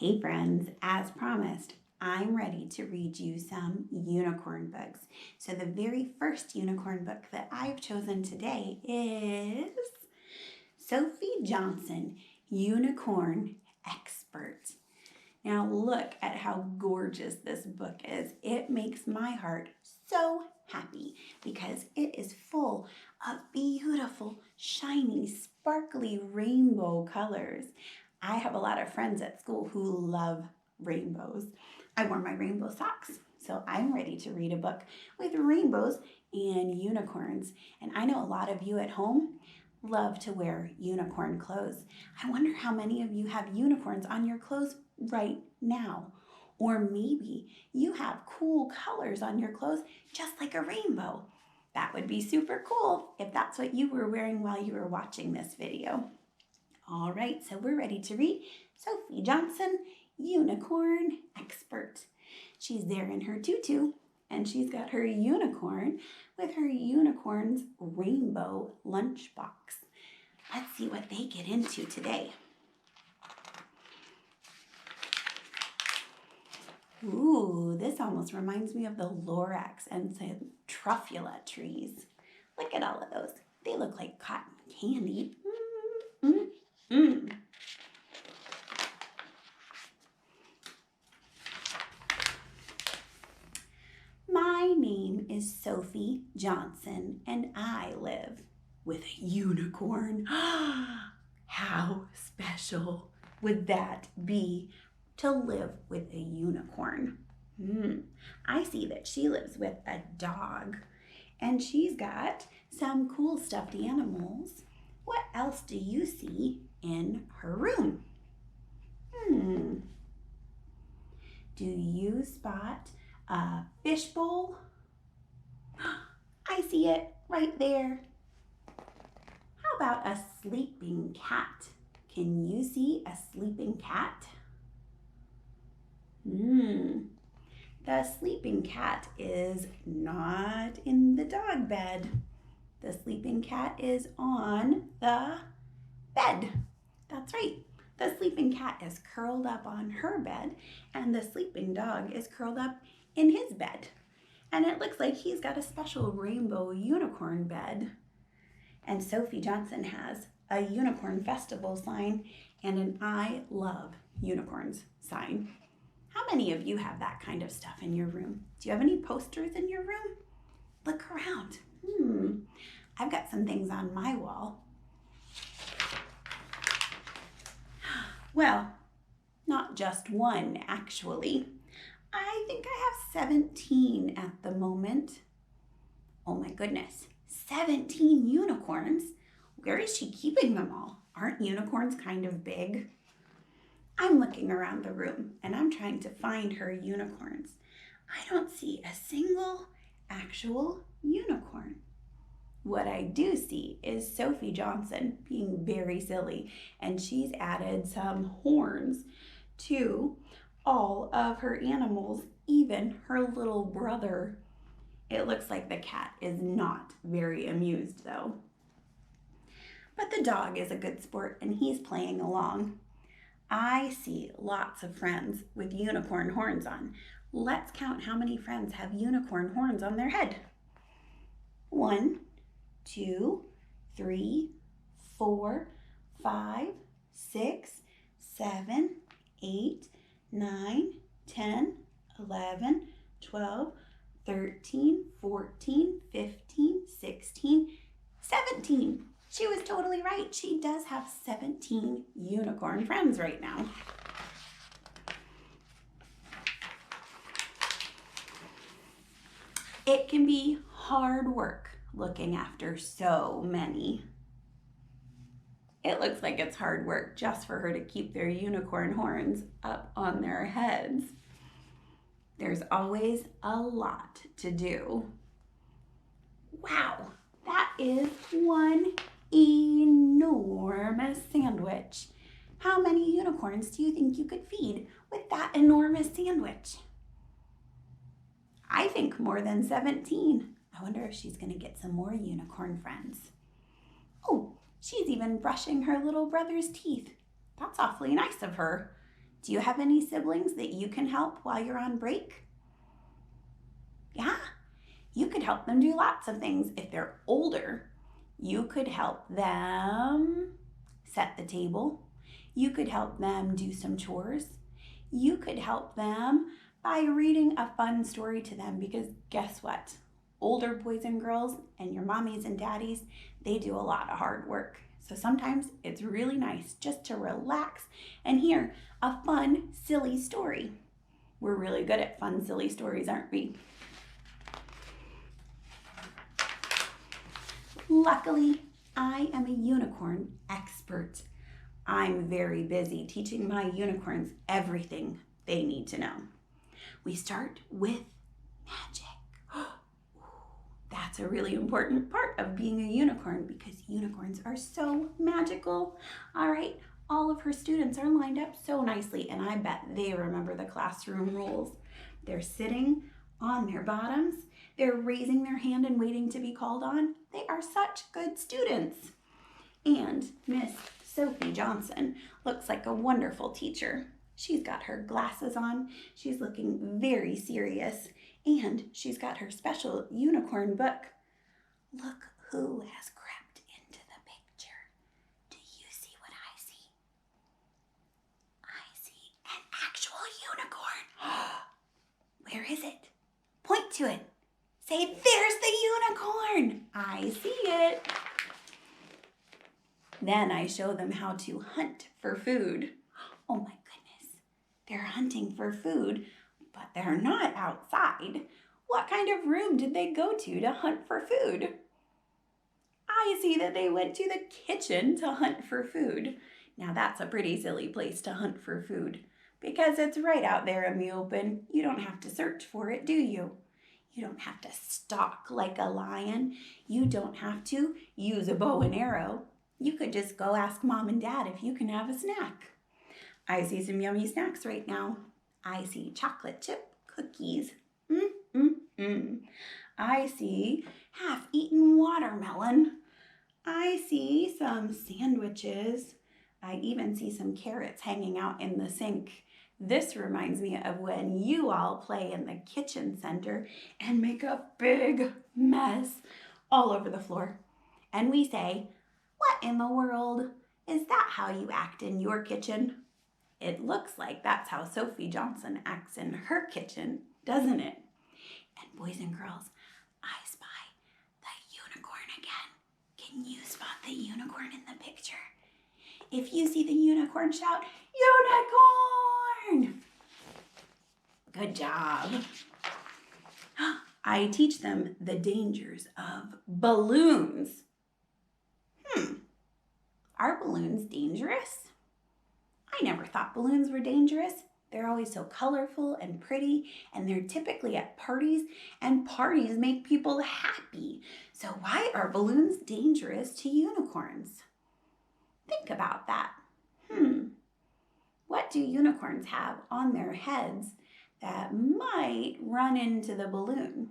Hey friends, as promised, I'm ready to read you some unicorn books. So the very first unicorn book that I've chosen today is Sophie Johnson, Unicorn Expert. Now look at how gorgeous this book is. It makes my heart so happy because it is full of beautiful, shiny, sparkly rainbow colors. I have a lot of friends at school who love rainbows. I wore my rainbow socks, so I'm ready to read a book with rainbows and unicorns. And I know a lot of you at home love to wear unicorn clothes. I wonder how many of you have unicorns on your clothes right now. Or maybe you have cool colors on your clothes just like a rainbow. That would be super cool if that's what you were wearing while you were watching this video. All right, so we're ready to read Sophie Johnson, Unicorn Expert. She's there in her tutu, and she's got her unicorn with her unicorn's rainbow lunchbox. Let's see what they get into today. Ooh, this almost reminds me of the Lorax and some truffula trees. Look at all of those. They look like cotton candy. My name is Sophie Johnson, and I live with a unicorn. How special would that be to live with a unicorn? I see that she lives with a dog, and she's got some cool stuffed animals. What else do you see in her room? Do you spot a fishbowl? I see it right there. How about a sleeping cat? Can you see a sleeping cat? The sleeping cat is not in the dog bed. The sleeping cat is on the bed. That's right. The sleeping cat is curled up on her bed, and the sleeping dog is curled up in his bed. And it looks like he's got a special rainbow unicorn bed. And Sophie Johnson has a unicorn festival sign and an I love unicorns sign. How many of you have that kind of stuff in your room? Do you have any posters in your room? Look around. I've got some things on my wall. Well, not just one, actually. I think I have 17 at the moment. Oh my goodness, 17 unicorns? Where is she keeping them all? Aren't unicorns kind of big? I'm looking around the room and I'm trying to find her unicorns. I don't see a single actual unicorn. What I do see is Sophie Johnson being very silly, and she's added some horns to all of her animals, even her little brother. It looks like the cat is not very amused though. But the dog is a good sport and he's playing along. I see lots of friends with unicorn horns on. Let's count how many friends have unicorn horns on their head. 1, 2, 3, 4, 5, 6, 7, 8, 9, 10, 11, 12, 13, 14, 15, 16, 17. She was totally right. She does have 17 unicorn friends right now. It can be hard work looking after so many. It looks like it's hard work just for her to keep their unicorn horns up on their heads. There's always a lot to do. Wow, that is one enormous sandwich. How many unicorns do you think you could feed with that enormous sandwich? I think more than 17. I wonder if she's gonna get some more unicorn friends. Oh, she's even brushing her little brother's teeth. That's awfully nice of her. Do you have any siblings that you can help while you're on break? Yeah, you could help them do lots of things. If they're older, you could help them set the table. You could help them do some chores. You could help them by reading a fun story to them, because guess what? Older boys and girls and your mommies and daddies, they do a lot of hard work. So sometimes it's really nice just to relax and hear a fun, silly story. We're really good at fun, silly stories, aren't we? Luckily, I am a unicorn expert. I'm very busy teaching my unicorns everything they need to know. We start with magic. That's a really important part of being a unicorn, because unicorns are so magical. All right, all of her students are lined up so nicely, and I bet they remember the classroom rules. They're sitting on their bottoms. They're raising their hand and waiting to be called on. They are such good students. And Miss Sophie Johnson looks like a wonderful teacher. She's got her glasses on. She's looking very serious. And she's got her special unicorn book. Look who has crept into the picture. Do you see what I see? I see an actual unicorn. Where is it? Point to it. Say, there's the unicorn. I see it. Then I show them how to hunt for food. Oh my goodness. They're hunting for food, but they're not outside. What kind of room did they go to hunt for food? I see that they went to the kitchen to hunt for food. Now that's a pretty silly place to hunt for food, because it's right out there in the open. You don't have to search for it, do you? You don't have to stalk like a lion. You don't have to use a bow and arrow. You could just go ask Mom and Dad if you can have a snack. I see some yummy snacks right now. I see chocolate chip cookies. I see half-eaten watermelon. I see some sandwiches. I even see some carrots hanging out in the sink. This reminds me of when you all play in the kitchen center and make a big mess all over the floor. And we say, "What in the world? Is that how you act in your kitchen?" It looks like that's how Sophie Johnson acts in her kitchen, doesn't it? And boys and girls, I spy the unicorn again. Can you spot the unicorn in the picture? If you see the unicorn, shout, "Unicorn!" Good job. I teach them the dangers of balloons. Are balloons dangerous? I never thought balloons were dangerous. They're always so colorful and pretty, and they're typically at parties, and parties make people happy. So why are balloons dangerous to unicorns? Think about that. What do unicorns have on their heads that might run into the balloon?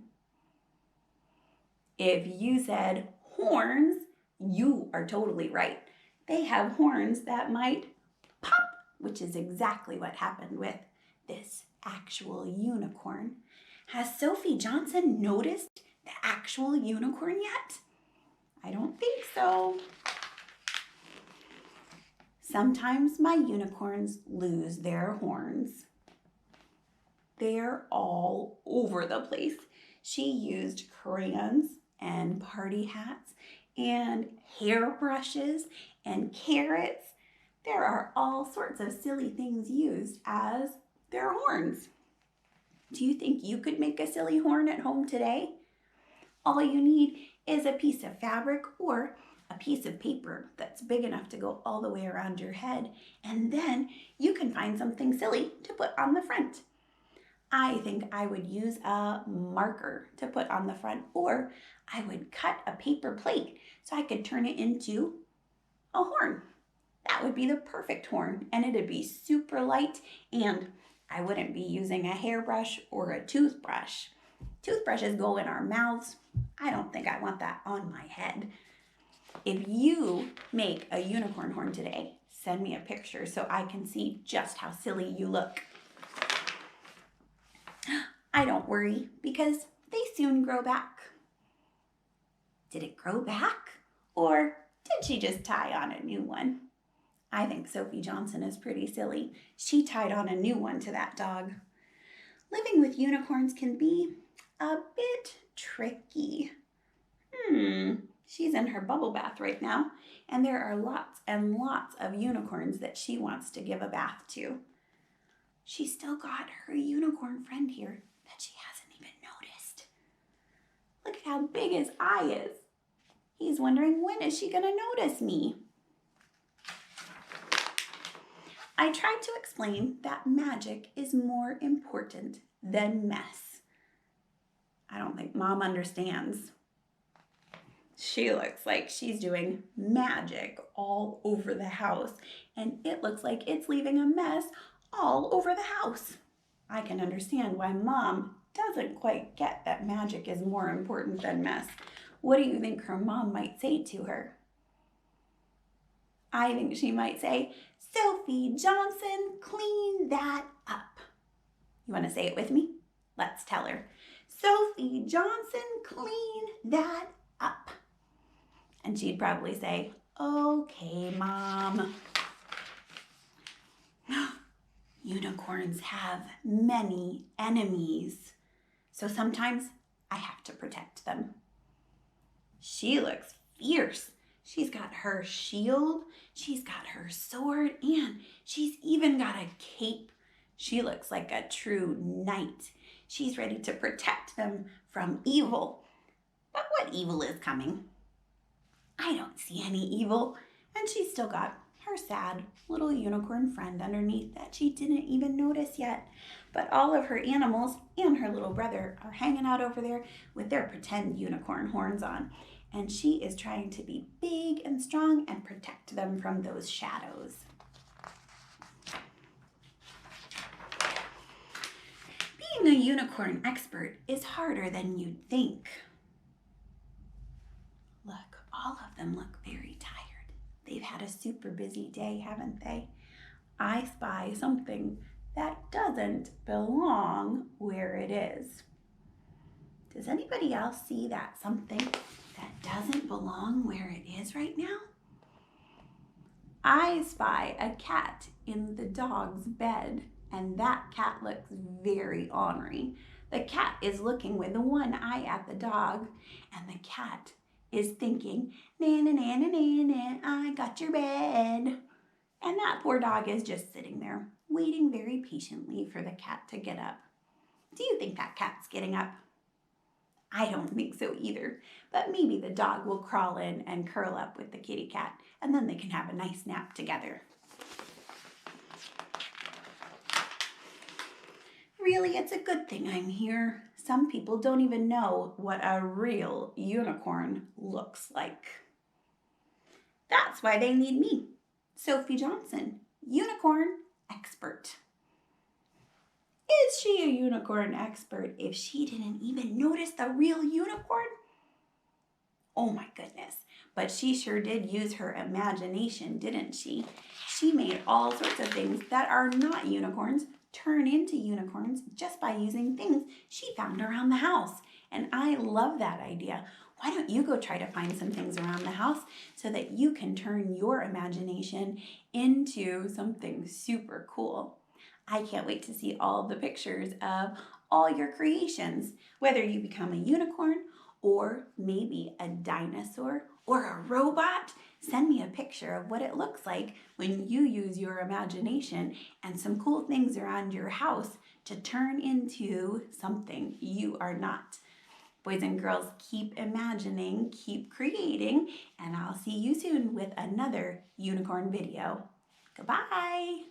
If you said horns, you are totally right. They have horns that might pop, which is exactly what happened with this actual unicorn. Has Sophie Johnson noticed the actual unicorn yet? I don't think so. Sometimes my unicorns lose their horns. They're all over the place. She used crayons and party hats and hairbrushes and carrots. There are all sorts of silly things used as their horns. Do you think you could make a silly horn at home today? All you need is a piece of fabric or a piece of paper that's big enough to go all the way around your head, and then you can find something silly to put on the front. I think I would use a marker to put on the front, or I would cut a paper plate so I could turn it into a horn. That would be the perfect horn, and it'd be super light, and I wouldn't be using a hairbrush or a toothbrush. Toothbrushes go in our mouths. I don't think I want that on my head. If you make a unicorn horn today, Send me a picture so I can see just how silly you look. I don't worry because they soon grow back. Did it grow back? Or did she just tie on a new one? I think Sophie Johnson is pretty silly. She tied on a new one to that dog. Living with unicorns can be a bit tricky. She's in her bubble bath right now, and there are lots and lots of unicorns that she wants to give a bath to. She's still got her unicorn friend here that she hasn't even noticed. Look at how big his eye is. He's wondering, when is she going to notice me? I tried to explain that magic is more important than mess. I don't think Mom understands. She looks like she's doing magic all over the house, and it looks like it's leaving a mess all over the house. I can understand why Mom doesn't quite get that magic is more important than mess. What do you think her mom might say to her? I think she might say, Sophie Johnson, clean that up. You want to say it with me? Let's tell her. Sophie Johnson, clean that up. And she'd probably say, okay, Mom. Unicorns have many enemies, so sometimes I have to protect them. She looks fierce. She's got her shield, she's got her sword, and she's even got a cape. She looks like a true knight. She's ready to protect them from evil. But what evil is coming? I don't see any evil. And she's still got her sad little unicorn friend underneath that she didn't even notice yet. But all of her animals and her little brother are hanging out over there with their pretend unicorn horns on. And she is trying to be big and strong and protect them from those shadows. Being a unicorn expert is harder than you'd think. Look, all of them look very tired. They've had a super busy day, haven't they? I spy something that doesn't belong where it is. Does anybody else see that something that doesn't belong where it is right now? I spy a cat in the dog's bed, and that cat looks very ornery. The cat is looking with one eye at the dog, and the cat is thinking, na na na na na na, I got your bed. And that poor dog is just sitting there, waiting very patiently for the cat to get up. Do you think that cat's getting up? I don't think so either, but maybe the dog will crawl in and curl up with the kitty cat, and then they can have a nice nap together. Really, it's a good thing I'm here. Some people don't even know what a real unicorn looks like. That's why they need me, Sophie Johnson, unicorn expert. Is she a unicorn expert if she didn't even notice the real unicorn? Oh my goodness, but she sure did use her imagination, didn't she? She made all sorts of things that are not unicorns turn into unicorns just by using things she found around the house. And I love that idea. Why don't you go try to find some things around the house so that you can turn your imagination into something super cool. I can't wait to see all the pictures of all your creations, whether you become a unicorn or maybe a dinosaur or a robot. Send me a picture of what it looks like when you use your imagination and some cool things around your house to turn into something you are not. Boys and girls, keep imagining, keep creating, and I'll see you soon with another unicorn video. Goodbye.